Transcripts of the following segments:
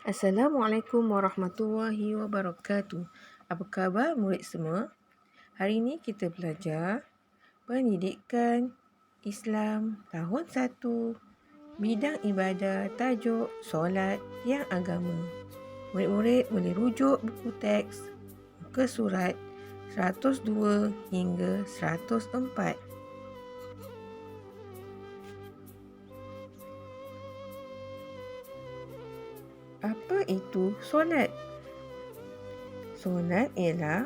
Assalamualaikum warahmatullahi wabarakatuh. Apa khabar murid semua? Hari ini kita belajar Pendidikan Islam tahun 1, bidang ibadah, tajuk solat yang agama. Murid-murid boleh rujuk buku teks muka surat 102 hingga 104. Apa itu solat? Solat ialah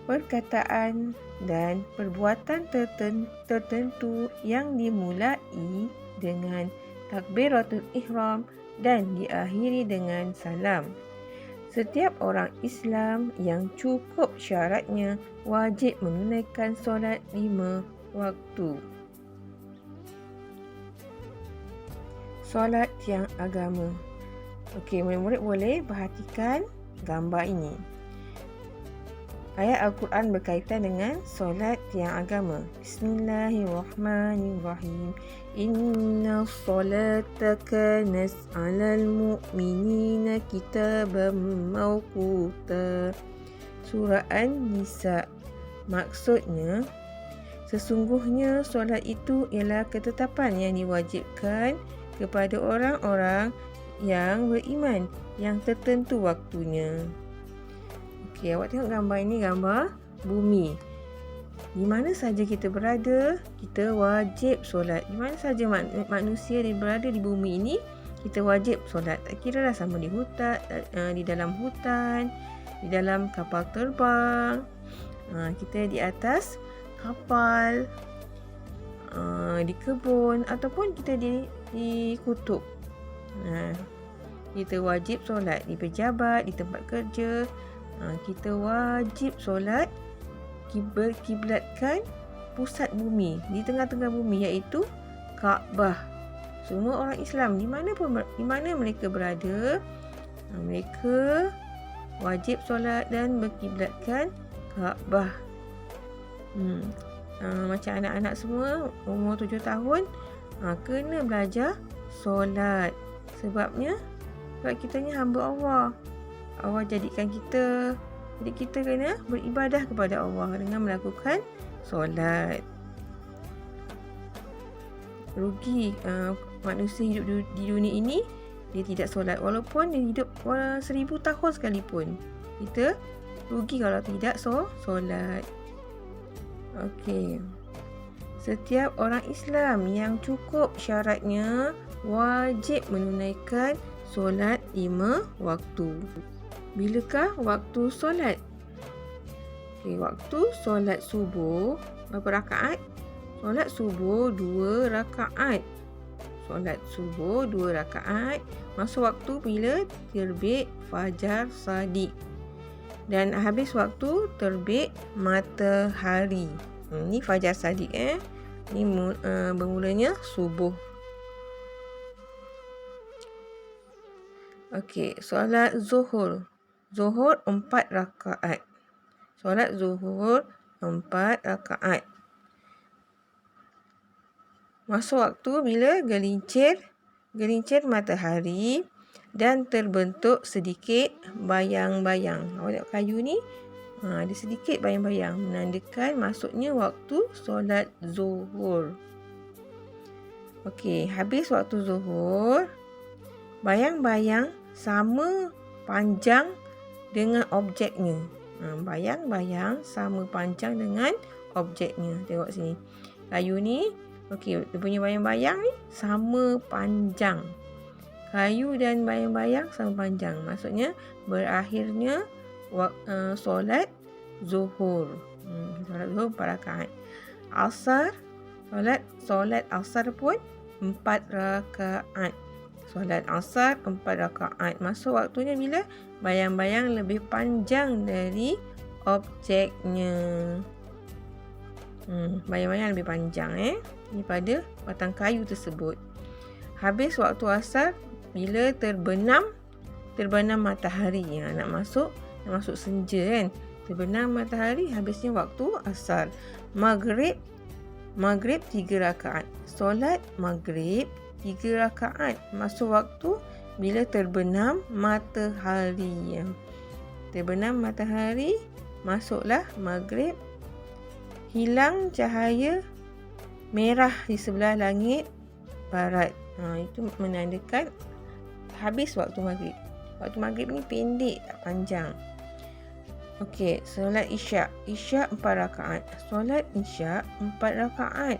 perkataan dan perbuatan tertentu yang dimulai dengan takbiratul ihram dan diakhiri dengan salam. Setiap orang Islam yang cukup syaratnya wajib menunaikan solat 5 waktu. Solat yang agama. Okey, murid-murid boleh perhatikan gambar ini. Ayat Al-Quran berkaitan dengan solat yang agama. Bismillahirrahmanirrahim. Inna solata kanat 'alal mu'minina kitaban mawquta. Surah An-Nisa. Maksudnya, sesungguhnya solat itu ialah ketetapan yang diwajibkan kepada orang-orang yang beriman yang tertentu waktunya. Okey, awak tengok gambar ini, gambar bumi. Di mana saja kita berada, kita wajib solat. Di mana saja manusia berada di bumi ini, kita wajib solat. Tak kira lah sama di hutan, di dalam hutan, di dalam kapal terbang, kita di atas kapal, di kebun ataupun kita di kutub. Kita wajib solat di pejabat, di tempat kerja. Kita wajib solat berkiblatkan pusat bumi, di tengah-tengah bumi, iaitu Kaabah. Semua orang Islam di mana mereka berada, mereka wajib solat dan berkiblatkan Kaabah. Macam anak-anak semua umur 7 tahun kena belajar solat. Sebab kita ni hamba Allah. Allah jadikan kita. Jadi kita kena beribadah kepada Allah dengan melakukan solat. Rugi manusia hidup di dunia ini, dia tidak solat. Walaupun dia hidup 1000 tahun sekalipun, kita rugi kalau tidak solat. Okey. Setiap orang Islam yang cukup syaratnya wajib menunaikan solat 5 waktu. Bilakah waktu solat? Okey, waktu solat subuh berapa rakaat? Solat subuh 2 rakaat. Solat subuh 2 rakaat. Masa waktu bila terbit fajar shadiq. Dan habis waktu terbit matahari. Ini fajar shadiq Ini bermulanya subuh. Okey, solat zuhur. Zuhur 4 rakaat. Solat zuhur 4 rakaat. Masa waktu bila gelincir matahari dan terbentuk sedikit bayang-bayang. Awak tengok kayu ni, ada sedikit bayang-bayang menandakan masuknya waktu solat zuhur. Okey, habis waktu zuhur, bayang-bayang sama panjang dengan objeknya. Bayang-bayang sama panjang dengan objeknya. Tengok sini. Kayu ni, okey, dia punya bayang-bayang ni sama panjang. Kayu dan bayang-bayang sama panjang. Maksudnya berakhirnya solat zuhur. Solat zuhur 4 rakaat. Asar, solat asar pun 4 rakaat. Solat asar 4 rakaat. Masuk waktunya bila bayang-bayang lebih panjang dari objeknya. Bayang-bayang lebih panjang daripada batang kayu tersebut. Habis waktu asar bila terbenam matahari. Nak masuk senja kan. Terbenam matahari, habisnya waktu asar. Maghrib 3 rakaat. Solat maghrib 3 rakaat. Masuk waktu bila terbenam matahari. Terbenam matahari, masuklah maghrib. Hilang cahaya merah di sebelah langit barat. Itu menandakan habis waktu maghrib. Waktu maghrib ni pendek, tak panjang. Okey, solat isyak. Isyak 4 rakaat. Solat isyak 4 rakaat.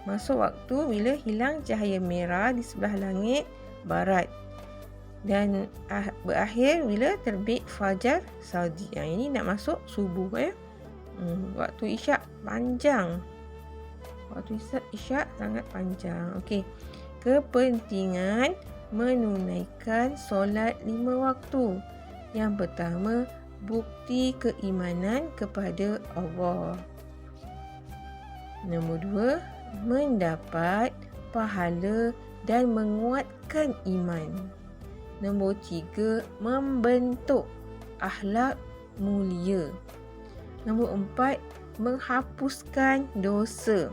Masuk waktu bila hilang cahaya merah di sebelah langit barat. Dan berakhir bila terbit fajar Saudi. Ini nak masuk subuh. Waktu isyak panjang. Waktu isyak sangat panjang. Okey. Kepentingan menunaikan solat 5 waktu. Yang pertama, bukti keimanan kepada Allah. Nombor 2, mendapat pahala dan menguatkan iman. Nombor 3, membentuk akhlak mulia. Nombor 4, menghapuskan dosa.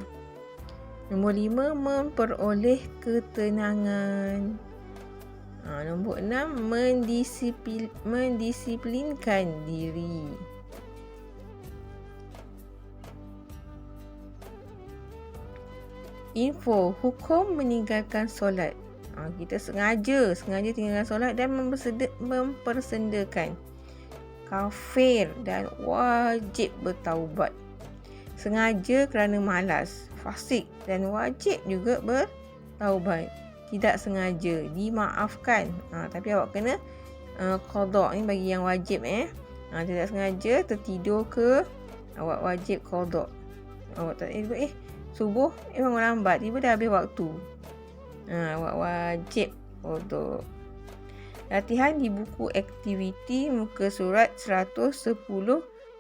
Nombor 5, memperoleh ketenangan. Nombor 6, mendisiplinkan diri. Info, hukum meninggalkan solat. Kita sengaja tinggalkan solat dan mempersendakan. Kafir dan wajib bertaubat. Sengaja kerana malas, fasik dan wajib juga bertaubat. Tidak sengaja, dimaafkan. Tapi awak kena qada ni bagi yang wajib. Tidak sengaja tertidur ke, awak wajib qada. Awak tak subuh bangun lambat, tiba dah habis waktu. Awak wajib qada. Latihan di buku aktiviti muka surat 110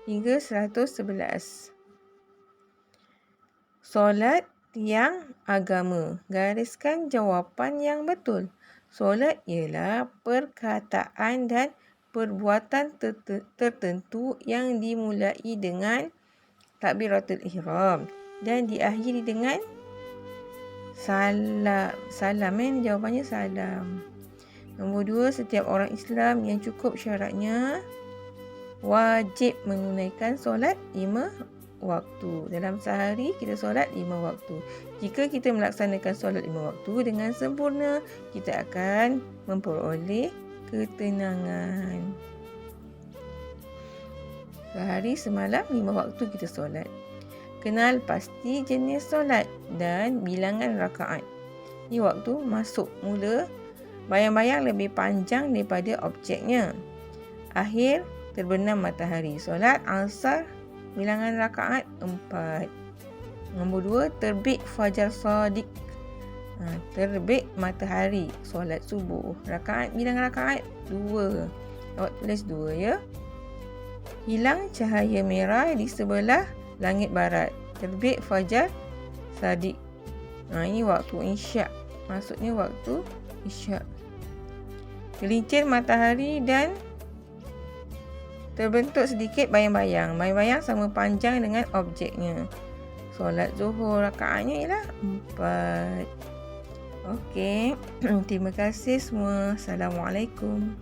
hingga 111. Solat tiang agama. Gariskan jawapan yang betul. Solat ialah perkataan dan perbuatan tertentu yang dimulai dengan takbiratul ihram dan diakhiri dengan salam. Jawapannya salam. Nombor 2, setiap orang Islam yang cukup syaratnya wajib menunaikan solat 5 waktu. Dalam sehari kita solat 5 waktu. Jika kita melaksanakan solat 5 waktu dengan sempurna, kita akan memperoleh ketenangan. Sehari semalam 5 waktu kita solat. Kenal pasti jenis solat dan bilangan rakaat. Ini waktu masuk mula, bayang-bayang lebih panjang daripada objeknya. Akhir, terbenam matahari. Solat asar, bilangan rakaat 4. Nombor 2, terbit fajar shadiq. Terbit matahari. Solat subuh. Bilangan rakaat 2. Awak tulis 2 ya. Hilang cahaya merah di sebelah langit barat. Terbit fajar shadiq. Ini waktu isyak. Maksudnya waktu isyak. Gelincir matahari dan terbentuk sedikit bayang-bayang. Bayang-bayang sama panjang dengan objeknya. Solat zuhur rakaatnya ialah 4. Okey. Terima kasih semua. Assalamualaikum.